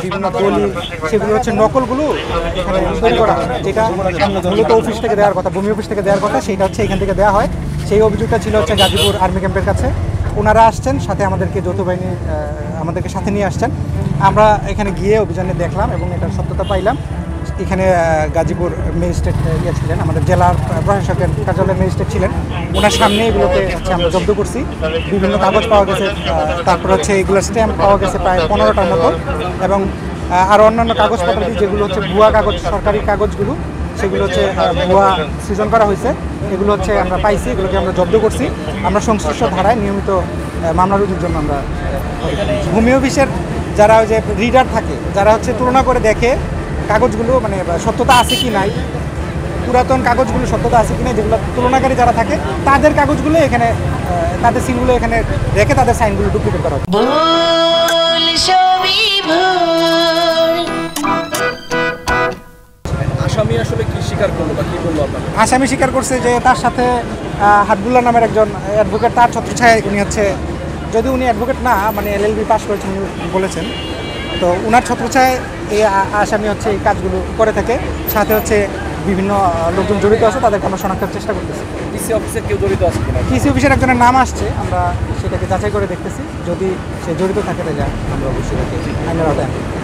বিভিন্ন দলিল সেগুলো হচ্ছে নকলগুলো এখানে তৈরি করা হয়, যেটা মূলত অফিস থেকে দেওয়ার কথা, ভূমি অফিস থেকে দেওয়ার কথা, সেটা হচ্ছে এখান থেকে দেওয়া হয়। সেই অভিযোগটা ছিল হচ্ছে গাজীপুর আর্মি ক্যাম্পের কাছে। ওনারা আসছেন, সাথে আমাদেরকে যৌথ বাহিনী আমাদেরকে সাথে নিয়ে আসছেন। আমরা এখানে গিয়ে অভিযানে দেখলাম এবং এটার সত্যতা পাইলাম। এখানে গাজীপুর ম্যাজিস্ট্রেট ছিলেন, আমাদের জেলার প্রশাসকের কার্যালয়ের ম্যাজিস্ট্রেট ছিলেন, ওনার সামনে এগুলোকে হচ্ছে আমরা জব্দ করছি। বিভিন্ন কাগজ পাওয়া গেছে, তারপর হচ্ছে এগুলোর স্ট্যাম্প পাওয়া গেছে প্রায় 15টার মতো, এবং আরও অন্যান্য কাগজপত্র যেগুলো হচ্ছে ভুয়া কাগজ, সরকারি কাগজগুলো সেগুলো হচ্ছে ভুয়া সৃজন করা হয়েছে, এগুলো হচ্ছে আমরা পাইছি, এগুলোকে আমরা জব্দ করছি। আমরা সংশ্লিষ্ট ধারায় নিয়মিত মামলা রুজুর জন্য আমরা ভূমি অফিসের যারা ওই যে রিডার থাকে, যারা হচ্ছে তুলনা করে দেখে কাগজগুলো মানে সত্যতা আছে কি নাই, পুরাতন কাগজগুলো সত্যতা আছে কি নাই, যেগুলো তুলনাকারী যারা থাকে তাদের কাগজগুলো এখানে, তাদের সিলগুলো এখানে রেখে তাদের সাইনগুলো ডুপ্লিকেট করা হয়। আসামি আসলে কি স্বীকার করলো বা কি বললো আপনাকে? আসামি স্বীকার করছে যে তার সাথে হাবিবুল্লাহ নামের একজন অ্যাডভোকেট, তার ছত্রছায়ায় উনি হচ্ছে, যদি উনি অ্যাডভোকেট না মানে LLB পাস করেছেন উনি বলেছেন, তো উনার ছত্রছায়ায় এই আসামি হচ্ছে এই কাজগুলো করে থাকে। সাথে হচ্ছে বিভিন্ন লোকজন জড়িত আছে, তাদেরকে আমরা শনাক্তের চেষ্টা করতেছি। ডিসি অফিসের কেউ জড়িত আছে কিনা? ডিসি অফিসের একজনের নাম আসছে, আমরা সেটাকে যাচাই করে দেখতেছি, যদি সে জড়িত থাকে তাহলে আমরা অবশ্যই তাকে আইনের আওতায় আনবো।